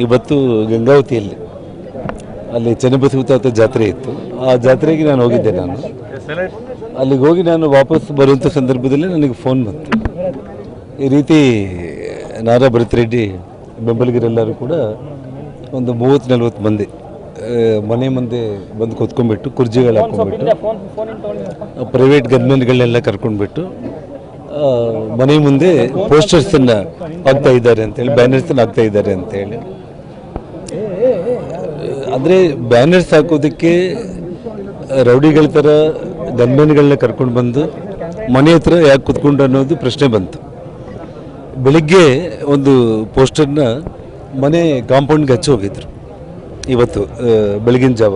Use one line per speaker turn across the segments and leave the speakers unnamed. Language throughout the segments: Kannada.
ಇವತ್ತು ಗಂಗಾವತಿಯಲ್ಲಿ ಅಲ್ಲಿ ಚೆನ್ನಬಸವ ಜಾತ್ರೆ ಇತ್ತು. ಆ ಜಾತ್ರೆಗೆ ನಾನು ಹೋಗಿದ್ದೆ. ನಾನು ಅಲ್ಲಿಗೆ ಹೋಗಿ ನಾನು ವಾಪಸ್ ಬರುವಂಥ ಸಂದರ್ಭದಲ್ಲಿ ನನಗೆ ಫೋನ್ ಬಂತು, ಈ ರೀತಿ ನಾರಾ ಭರತ್ ರೆಡ್ಡಿ ಬೆಂಬಲಿಗರೆಲ್ಲರೂ ಕೂಡ ಒಂದು 30-40 ಮಂದಿ ಮನೆ ಮುಂದೆ ಬಂದು ಕೂತ್ಕೊಂಡ್ಬಿಟ್ಟು ಕುರ್ಜಿಗಳು ಹಾಕೊಂಡ್ಬಿಟ್ಟು ಪ್ರೈವೇಟ್ ಗನ್ಮೆನ್ಗಳನ್ನೆಲ್ಲ ಕರ್ಕೊಂಡ್ಬಿಟ್ಟು ಮನೆ ಮುಂದೆ ಪೋಸ್ಟರ್ಸನ್ನು ಹಾಕ್ತಾ ಇದ್ದಾರೆ ಅಂತೇಳಿ, ಬ್ಯಾನರ್ಸನ್ನು ಹಾಕ್ತಾ ಇದ್ದಾರೆ ಅಂತೇಳಿ. ಅಂದರೆ ಬ್ಯಾನರ್ಸ್ ಹಾಕೋದಕ್ಕೆ ರೌಡಿಗಳ ಥರ ಗನ್ಮೆನ್ಗಳನ್ನ ಕರ್ಕೊಂಡು ಬಂದು ಮನೆ ಹತ್ರ ಯಾಕೆ ಕೂತ್ಕೊಂಡು ಅನ್ನೋದು ಪ್ರಶ್ನೆ ಬಂತು. ಬೆಳಿಗ್ಗೆ ಒಂದು ಪೋಸ್ಟರ್ನ ಮನೆ ಕಾಂಪೌಂಡ್ಗೆ ಹಚ್ಚಿ ಹೋಗಿದ್ರು ಇವತ್ತು ಬೆಳಗಿನ ಜಾವ.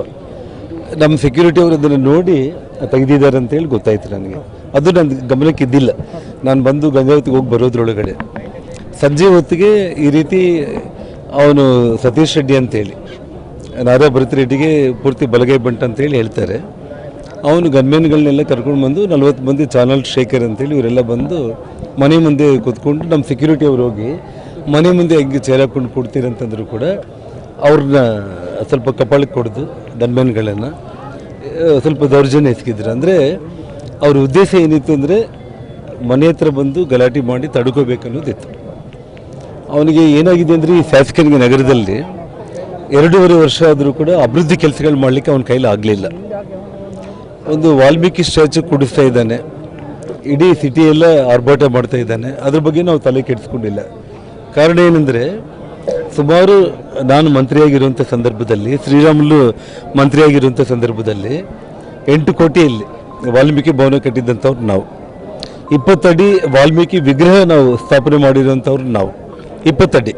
ನಮ್ಮ ಸೆಕ್ಯೂರಿಟಿ ಅವರು ಅದನ್ನು ನೋಡಿ ತೆಗೆದಿದ್ದಾರೆ ಅಂತೇಳಿ ಗೊತ್ತಾಯ್ತು ನನಗೆ. ಅದು ನನ್ನ ಗಮನಕ್ಕೆ ಇದ್ದಿಲ್ಲ. ನಾನು ಬಂದು ಗಂಗಾವತಿಗೆ ಹೋಗಿ ಬರೋದ್ರೊಳಗಡೆ ಸಂಜೆ ಹೊತ್ತಿಗೆ ಈ ರೀತಿ ಅವನು ಸತೀಶ್ ರೆಡ್ಡಿ ಅಂತೇಳಿ, ನಾರಾ ಭರತ್ ರೆಡ್ಡಿಗೆ ಪೂರ್ತಿ ಬಲಗೈ ಬಂಟ ಅಂತೇಳಿ ಹೇಳ್ತಾರೆ, ಅವನು ಗನ್ಮೆನ್ಗಳನ್ನೆಲ್ಲ ಕರ್ಕೊಂಡು ಬಂದು 40 ಮಂದಿ ಚಾನಲ್ ಶೇಖರ್ ಅಂತೇಳಿ ಇವರೆಲ್ಲ ಬಂದು ಮನೆ ಮುಂದೆ ಕೂತ್ಕೊಂಡು ನಮ್ಮ ಸೆಕ್ಯೂರಿಟಿ ಅವರು ಹೋಗಿ ಮನೆ ಮುಂದೆ ಹೆಂಗೆ ಚೇರ್ ಹಾಕ್ಕೊಂಡು ಕೊಡ್ತೀರಂತಂದ್ರು ಕೂಡ ಅವ್ರನ್ನ ಸ್ವಲ್ಪ ಕಪಾಳಕ್ಕೆ ಕೊಡ್ದು ಗನ್ಮೆನ್ಗಳನ್ನು ಸ್ವಲ್ಪ ದೌರ್ಜನ್ಯ ಎಸಗಿದ್ರು. ಅಂದರೆ ಅವ್ರ ಉದ್ದೇಶ ಏನಿತ್ತು ಅಂದರೆ ಮನೆ ಹತ್ರ ಬಂದು ಗಲಾಟೆ ಮಾಡಿ ತಡ್ಕೋಬೇಕನ್ನೋದಿತ್ತು. ಅವನಿಗೆ ಏನಾಗಿದೆ ಅಂದರೆ ಈ ಶಾಸಕನಿಗೆ ನಗರದಲ್ಲಿ 2.5 ವರ್ಷ ಆದರೂ ಕೂಡ ಅಭಿವೃದ್ಧಿ ಕೆಲಸಗಳು ಮಾಡಲಿಕ್ಕೆ ಅವನ ಕೈಲಿ ಆಗಲಿಲ್ಲ. ಒಂದು ವಾಲ್ಮೀಕಿ ಸ್ಟ್ಯಾಚು ಕೂಡಿಸ್ತಾ ಇದ್ದಾನೆ, ಇಡೀ ಸಿಟಿಯೆಲ್ಲ ಆರ್ಭಾಟ ಮಾಡ್ತಾ ಇದ್ದಾನೆ. ಅದ್ರ ಬಗ್ಗೆ ನಾವು ತಲೆ ಕೆಡಿಸ್ಕೊಂಡಿಲ್ಲ. ಕಾರಣ ಏನಂದರೆ, ಸುಮಾರು ನಾನು ಮಂತ್ರಿಯಾಗಿರುವಂಥ ಸಂದರ್ಭದಲ್ಲಿ, ಶ್ರೀರಾಮುಲು ಮಂತ್ರಿಯಾಗಿರುವಂಥ ಸಂದರ್ಭದಲ್ಲಿ 8 ಕೋಟಿಯಲ್ಲಿ ವಾಲ್ಮೀಕಿ ಭವನ ಕಟ್ಟಿದ್ದಂಥವ್ರು ನಾವು. 20 ಅಡಿ ವಾಲ್ಮೀಕಿ ವಿಗ್ರಹ ನಾವು ಸ್ಥಾಪನೆ ಮಾಡಿರುವಂಥವ್ರು ನಾವು, 20 ಅಡಿ.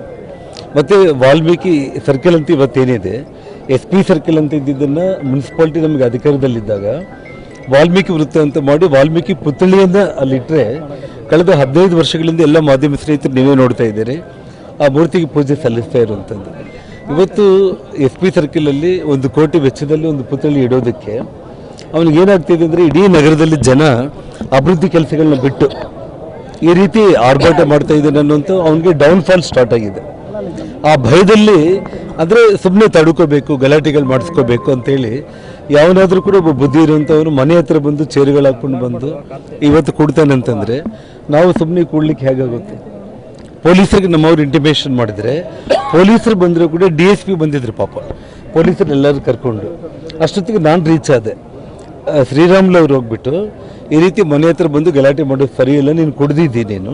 ಮತ್ತು ವಾಲ್ಮೀಕಿ ಸರ್ಕಲ್ ಅಂತ ಇವತ್ತೇನಿದೆ, SP ಸರ್ಕಲ್ ಅಂತ ಇದ್ದಿದ್ದನ್ನು ಮುನ್ಸಿಪಾಲ್ಟಿ ನಮಗೆ ಅಧಿಕಾರದಲ್ಲಿದ್ದಾಗ ವಾಲ್ಮೀಕಿ ವೃತ್ತ ಅಂತ ಮಾಡಿ ವಾಲ್ಮೀಕಿ ಪುತ್ಥಳಿಯನ್ನು ಅಲ್ಲಿಟ್ಟರೆ ಕಳೆದ 15 ವರ್ಷಗಳಿಂದ ಎಲ್ಲ ಮಾಧ್ಯಮ ಸ್ನೇಹಿತರು ನೀವೇ ನೋಡ್ತಾ ಇದ್ದೀರಿ, ಆ ಮೂರ್ತಿಗೆ ಪೂಜೆ ಸಲ್ಲಿಸ್ತಾ ಇರುವಂಥದ್ದು. ಇವತ್ತು SP ಸರ್ಕಲಲ್ಲಿ 1 ಕೋಟಿ ವೆಚ್ಚದಲ್ಲಿ ಒಂದು ಪುತ್ಥಳಿ ಇಡೋದಕ್ಕೆ ಅವನಿಗೇನಾಗ್ತಿದೆ ಅಂದರೆ, ಇಡೀ ನಗರದಲ್ಲಿ ಜನ ಅಭಿವೃದ್ಧಿ ಕೆಲಸಗಳನ್ನ ಬಿಟ್ಟು ಈ ರೀತಿ ಆರ್ಭಾಟ ಮಾಡ್ತಾ ಇದ್ದಾನೆ ಅನ್ನೋಂಥ ಅವನಿಗೆ ಡೌನ್ಫಾಲ್ ಸ್ಟಾರ್ಟ್ ಆಗಿದೆ. ಆ ಭಯದಲ್ಲಿ ಅಂದರೆ ಸುಮ್ಮನೆ ತಡ್ಕೋಬೇಕು, ಗಲಾಟೆಗಳು ಮಾಡಿಸ್ಕೋಬೇಕು ಅಂತೇಳಿ ಯಾವನಾದರೂ ಕೂಡ ಒಬ್ಬ ಬುದ್ಧಿ ಇರುವಂಥವನು ಮನೆ ಹತ್ರ ಬಂದು ಚೇರುಗಳು ಹಾಕ್ಕೊಂಡು ಬಂದು ಇವತ್ತು ಕೊಡ್ತಾನೆ ಅಂತಂದರೆ ನಾವು ಸುಮ್ಮನೆ ಕೂಡ್ಲಿಕ್ಕೆ ಹೇಗಾಗುತ್ತೆ? ಪೊಲೀಸರಿಗೆ ನಮ್ಮವ್ರು ಇಂಟಿಮೇಷನ್ ಮಾಡಿದರೆ ಪೊಲೀಸರು ಬಂದರೂ ಕೂಡ DSP ಬಂದಿದ್ರು ಪಾಪ, ಪೊಲೀಸರು ಎಲ್ಲರೂ ಕರ್ಕೊಂಡು. ಅಷ್ಟೊತ್ತಿಗೆ ನಾನು ರೀಚ್ ಆದೆ. ಶ್ರೀರಾಮುಲು ಅವ್ರು ಹೋಗ್ಬಿಟ್ಟು ಈ ರೀತಿ ಮನೆ ಹತ್ರ ಬಂದು ಗಲಾಟೆ ಮಾಡೋದು ಸರಿಯಿಲ್ಲ, ನೀನು ಕುಡ್ದಿದ್ದೀನಿ, ನೀನು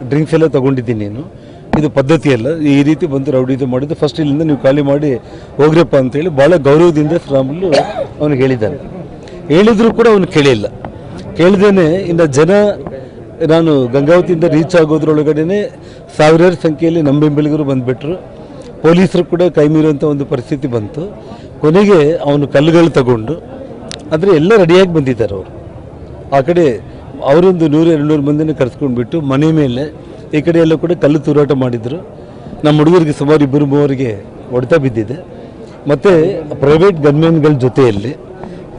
ಡ್ರಿಂಕ್ಸ್ ಎಲ್ಲ ತೊಗೊಂಡಿದ್ದೀನಿ, ನೀನು ಇದು ಪದ್ಧತಿ ಅಲ್ಲ, ಈ ರೀತಿ ಬಂದು ರೌಡಿದು ಮಾಡಿದ್ದು, ಫಸ್ಟ್ ಇಲ್ಲಿಂದ ನೀವು ಖಾಲಿ ಮಾಡಿ ಹೋಗ್ರಪ್ಪ ಅಂತೇಳಿ ಭಾಳ ಗೌರವದಿಂದ ಶ್ರೀರಾಮುಲು ಅವನಿಗೆ ಹೇಳಿದ್ದಾನೆ. ಹೇಳಿದರೂ ಕೂಡ ಅವನು ಕೇಳಿಲ್ಲ. ಕೇಳಿದೇನೆ ಇನ್ನು ಜನ, ನಾನು ಗಂಗಾವತಿಯಿಂದ ರೀಚ್ ಆಗೋದ್ರೊಳಗಡೆ ಸಾವಿರಾರು ಸಂಖ್ಯೆಯಲ್ಲಿ ನಮ್ಮ ಬೆಂಬಲಿಗರು ಬಂದುಬಿಟ್ರು. ಪೊಲೀಸರು ಕೂಡ ಕೈ ಮೀರುವಂಥ ಒಂದು ಪರಿಸ್ಥಿತಿ ಬಂತು. ಕೊನೆಗೆ ಅವನು ಕಲ್ಲುಗಳು ತಗೊಂಡು, ಆದರೆ ಎಲ್ಲ ರೆಡಿಯಾಗಿ ಬಂದಿದ್ದಾರೆ ಅವರು. ಆ ಕಡೆ ಅವರೊಂದು 100-200 ಮಂದಿನ ಕರೆಸ್ಕೊಂಡ್ಬಿಟ್ಟು ಮನೆ ಮೇಲೆ ಈ ಕಡೆ ಎಲ್ಲ ಕೂಡ ಕಲ್ಲು ತೂರಾಟ ಮಾಡಿದರು. ನಮ್ಮ ಹುಡುಗರಿಗೆ ಸುಮಾರು 2-3 ಹೊಡೆತ ಬಿದ್ದಿದೆ. ಮತ್ತು ಪ್ರೈವೇಟ್ ಗನ್ಮೆನ್ಗಳ ಜೊತೆಯಲ್ಲಿ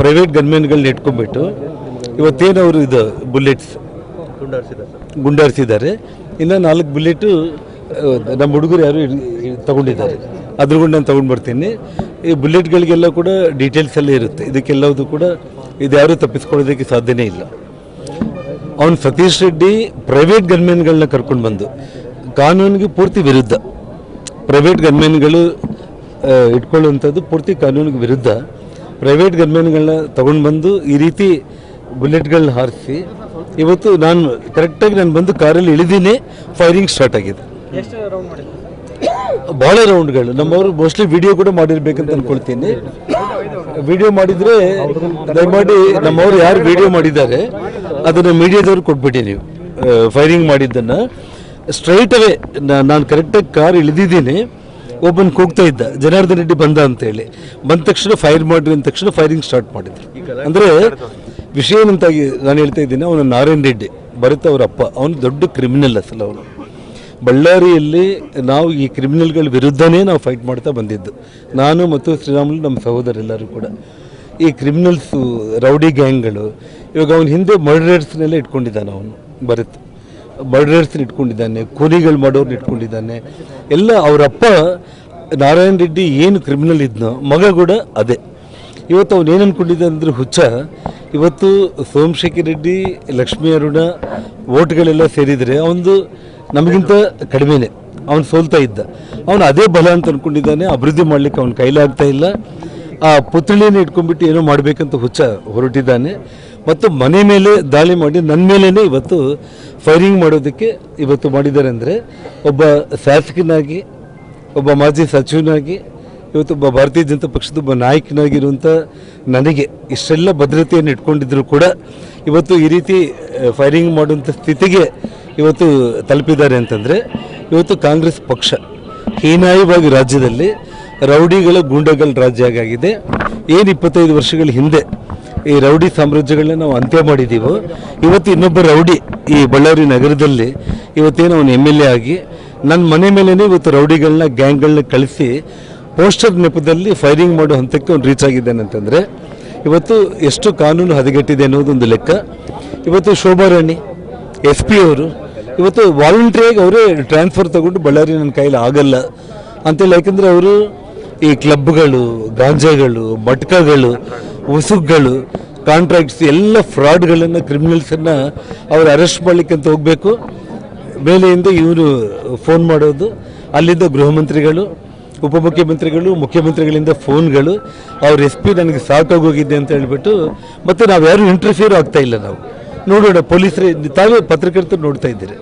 ಪ್ರೈವೇಟ್ ಗನ್ಮೆನ್ಗಳನ್ನ ಇಟ್ಕೊಂಡ್ಬಿಟ್ಟು ಇವತ್ತೇನು ಅವರು ಇದು ಬುಲೆಟ್ಸ್ ಗುಂಡಾರಿಸಿದ್ದಾರೆ. ಇನ್ನು 4 ಬುಲೆಟು ನಮ್ಮ ಹುಡುಗರು ಯಾರು ತಗೊಂಡಿದ್ದಾರೆ, ಅದ್ರ ಕೂಡ ನಾನು ತೊಗೊಂಡು ಬರ್ತೀನಿ. ಈ ಬುಲೆಟ್ಗಳಿಗೆಲ್ಲ ಕೂಡ ಡೀಟೇಲ್ಸ್ ಎಲ್ಲ ಇರುತ್ತೆ. ಇದಕ್ಕೆಲ್ಲವುದು ಕೂಡ ಇದು ಯಾರೂ ತಪ್ಪಿಸ್ಕೊಳ್ಳೋದಕ್ಕೆ ಸಾಧ್ಯನೇ ಇಲ್ಲ. ಅವನು ಸತೀಶ್ ರೆಡ್ಡಿ ಪ್ರೈವೇಟ್ ಗನ್ಮೆನ್ಗಳನ್ನ ಕರ್ಕೊಂಡು ಬಂದು ಕಾನೂನಿಗೆ ಪೂರ್ತಿ ವಿರುದ್ಧ, ಪ್ರೈವೇಟ್ ಗನ್ಮೆನ್ಗಳು ಇಟ್ಕೊಳ್ಳುವಂಥದ್ದು ಪೂರ್ತಿ ಕಾನೂನಿಗೆ ವಿರುದ್ಧ. ಪ್ರೈವೇಟ್ ಗನ್ಮೆನ್ಗಳನ್ನ ತೊಗೊಂಡು ಬಂದು ಈ ರೀತಿ ಬುಲೆಟ್ಗಳನ್ನ ಹಾರಿಸಿ ಇವತ್ತು ನಾನು ಕರೆಕ್ಟಾಗಿ ನಾನು ಬಂದು ಕಾರಲ್ಲಿ ಇಳಿದೀನಿ, ಫೈರಿಂಗ್ ಸ್ಟಾರ್ಟ್ ಆಗಿದೆ. ಭಾಳ ರೌಂಡ್ಗಳು. ನಮ್ಮವರು ಮೋಸ್ಟ್ಲಿ ವಿಡಿಯೋ ಕೂಡ ಮಾಡಿರ್ಬೇಕಂತ ಅಂದ್ಕೊಳ್ತೀನಿ. ವಿಡಿಯೋ ಮಾಡಿದರೆ ದಯಮಾಡಿ ನಮ್ಮವರು ಯಾರು ವಿಡಿಯೋ ಮಾಡಿದ್ದಾರೆ ಅದನ್ನು ಮೀಡಿಯಾದವ್ರು ಕೊಟ್ಬಿಟ್ಟು ನೀವು ಫೈರಿಂಗ್ ಮಾಡಿದ್ದನ್ನು ಸ್ಟ್ರೈಟ್ ಅವೇ ನಾನು ಕರೆಕ್ಟಾಗಿ ಕಾರ್ ಇಳಿದಿದ್ದೀನಿ. ಒಬ್ಬನ ಕೂಗ್ತಾ ಇದ್ದ, ಜನಾರ್ದನ್ ರೆಡ್ಡಿ ಬಂದ ಅಂತೇಳಿ. ಬಂದ ತಕ್ಷಣ ಫೈರ್ ಮಾಡಿರಿ ಅಂದ ತಕ್ಷಣ ಫೈರಿಂಗ್ ಸ್ಟಾರ್ಟ್ ಮಾಡಿದ್ರು. ಅಂದರೆ ವಿಷಯ ಏನಂತಾಗಿ ನಾನು ಹೇಳ್ತಾ ಇದ್ದೀನಿ, ಅವನು ನಾರಾಯಣ್ ರೆಡ್ಡಿ ಭರತ್ ಅವರ ಅಪ್ಪ, ಅವನು ದೊಡ್ಡ ಕ್ರಿಮಿನಲ್ ಅಸಲು. ಅವನು ಬಳ್ಳಾರಿಯಲ್ಲಿ ನಾವು ಈ ಕ್ರಿಮಿನಲ್ಗಳ ವಿರುದ್ಧನೇ ನಾವು ಫೈಟ್ ಮಾಡ್ತಾ ಬಂದಿದ್ದು, ನಾನು ಮತ್ತು ಶ್ರೀರಾಮುಲು ನಮ್ಮ ಸಹೋದರೆಲ್ಲರೂ ಕೂಡ. ಈ ಕ್ರಿಮಿನಲ್ಸು, ರೌಡಿ ಗ್ಯಾಂಗ್ಗಳು, ಇವಾಗ ಅವನ ಹಿಂದೆ ಮರ್ಡರರ್ಸ್ನೆಲ್ಲ ಇಟ್ಕೊಂಡಿದ್ದಾನೆ. ಅವನು ಭರತ್ ಮರ್ಡರರ್ಸ್ನ ಇಟ್ಕೊಂಡಿದ್ದಾನೆ, ಕೂಲಿಗಳು ಮಾಡೋರ್ನ ಇಟ್ಕೊಂಡಿದ್ದಾನೆ. ಎಲ್ಲ ಅವರಪ್ಪ ನಾರಾಯಣ ರೆಡ್ಡಿ ಏನು ಕ್ರಿಮಿನಲ್ ಇದ್ನೋ ಮಗ ಕೂಡ ಅದೇ. ಇವತ್ತು ಅವನು ಏನು ಅಂದ್ಕೊಂಡಿದ್ದ ಅಂದರೆ ಹುಚ್ಚ, ಇವತ್ತು ಸೋಮಶೇಖರ್ ರೆಡ್ಡಿ, ಲಕ್ಷ್ಮೀ ಅರುಣ ಓಟ್ಗಳೆಲ್ಲ ಸೇರಿದರೆ ಅವನು ನಮಗಿಂತ ಕಡಿಮೆನೇ, ಅವನು ಸೋಲ್ತಾ ಇದ್ದ. ಅವನು ಅದೇ ಬಲ ಅಂತ ಅಂದ್ಕೊಂಡಿದ್ದಾನೆ. ಅಭಿವೃದ್ಧಿ ಮಾಡಲಿಕ್ಕೆ ಅವನ ಕೈಲಾಗ್ತಾ ಇಲ್ಲ. ಆ ಪುತ್ಳಿಯನ್ನು ಇಟ್ಕೊಂಡ್ಬಿಟ್ಟು ಏನೋ ಮಾಡಬೇಕಂತ ಹುಚ್ಚ ಹೊರಟಿದ್ದಾನೆ. ಮತ್ತು ಮನೆ ಮೇಲೆ ದಾಳಿ ಮಾಡಿ ನನ್ನ ಮೇಲೇ ಇವತ್ತು ಫೈರಿಂಗ್ ಮಾಡೋದಕ್ಕೆ ಇವತ್ತು ಮಾಡಿದ್ದಾರೆ. ಅಂದರೆ ಒಬ್ಬ ಶಾಸಕನಾಗಿ, ಒಬ್ಬ ಮಾಜಿ ಸಚಿವನಾಗಿ, ಇವತ್ತೊಬ್ಬ ಭಾರತೀಯ ಜನತಾ ಪಕ್ಷದ ಒಬ್ಬ ನಾಯಕನಾಗಿರುವಂಥ ನನಗೆ ಇಷ್ಟೆಲ್ಲ ಭದ್ರತೆಯನ್ನು ಇಟ್ಕೊಂಡಿದ್ರು ಕೂಡ ಇವತ್ತು ಈ ರೀತಿ ಫೈರಿಂಗ್ ಮಾಡುವಂಥ ಸ್ಥಿತಿಗೆ ಇವತ್ತು ತಲುಪಿದ್ದಾರೆ ಅಂತಂದರೆ ಇವತ್ತು ಕಾಂಗ್ರೆಸ್ ಪಕ್ಷ ಹೀನಾಯವಾಗಿ ರಾಜ್ಯದಲ್ಲಿ ರೌಡಿಗಳ ಗೂಂಡಗಳ ರಾಜ್ಯ ಆಗಿದೆ. ಏನು 25 ವರ್ಷಗಳ ಹಿಂದೆ ಈ ರೌಡಿ ಸಾಮ್ರಾಜ್ಯಗಳನ್ನ ನಾವು ಅಂತ್ಯ ಮಾಡಿದ್ದೀವೋ, ಇವತ್ತು ಇನ್ನೊಬ್ಬ ರೌಡಿ ಈ ಬಳ್ಳಾರಿ ನಗರದಲ್ಲಿ ಇವತ್ತೇನು ಅವನು MLA ಆಗಿ ನನ್ನ ಮನೆ ಮೇಲೇ ಇವತ್ತು ರೌಡಿಗಳನ್ನ, ಗ್ಯಾಂಗ್ಗಳನ್ನ ಕಳಿಸಿ ಪೋಸ್ಟರ್ ನೆಪದಲ್ಲಿ ಫೈರಿಂಗ್ ಮಾಡೋ ಹಂತಕ್ಕೆ ಅವ್ನು ರೀಚ್ ಆಗಿದ್ದಾನೆ ಅಂತಂದರೆ ಇವತ್ತು ಎಷ್ಟು ಕಾನೂನು ಹದಗೆಟ್ಟಿದೆ ಅನ್ನೋದೊಂದು ಲೆಕ್ಕ. ಇವತ್ತು ಶೋಭಾರಾಣಿ SP ಅವರು ಇವತ್ತು ವಾಲಂಟ್ರಿಯಾಗಿ ಅವರೇ ಟ್ರಾನ್ಸ್ಫರ್ ತಗೊಂಡು ಬಳ್ಳಾರಿ ನನ್ನ ಕೈಲಿ ಆಗಲ್ಲ ಅಂತೇಳಿ, ಯಾಕೆಂದರೆ ಅವರು ಈ ಕ್ಲಬ್ಗಳು, ಗಾಂಜಾಗಳು, ಮಟ್ಕಗಳು, ಉಸುಗುಗಳು, ಕಾಂಟ್ರಾಕ್ಟ್ಸ್ ಎಲ್ಲ ಫ್ರಾಡ್ಗಳನ್ನು, ಕ್ರಿಮಿನಲ್ಸನ್ನು ಅವ್ರು ಅರೆಸ್ಟ್ ಮಾಡಲಿಕ್ಕೆ ಅಂತ ಹೋಗಬೇಕು. ಮೇಲೆಯಿಂದ ಇವರು ಫೋನ್ ಮಾಡೋದು, ಅಲ್ಲಿಂದ ಗೃಹ ಮಂತ್ರಿಗಳು, ಉಪಮುಖ್ಯಮಂತ್ರಿಗಳು, ಮುಖ್ಯಮಂತ್ರಿಗಳಿಂದ ಫೋನ್ಗಳು, ಅವ್ರ SP ನನಗೆ ಸಾಕಾಗೋಗಿದೆ ಅಂತ ಹೇಳ್ಬಿಟ್ಟು, ಮತ್ತು ನಾವು ಯಾರು ಇಂಟರ್ಫಿಯರ್ ಆಗ್ತಾ ಇಲ್ಲ. ನಾವು ನೋಡೋಣ, ಪೊಲೀಸರೇ ತಾವೇ ಪತ್ರಕರ್ತರು ನೋಡ್ತಾ ಇದ್ದೀರಿ.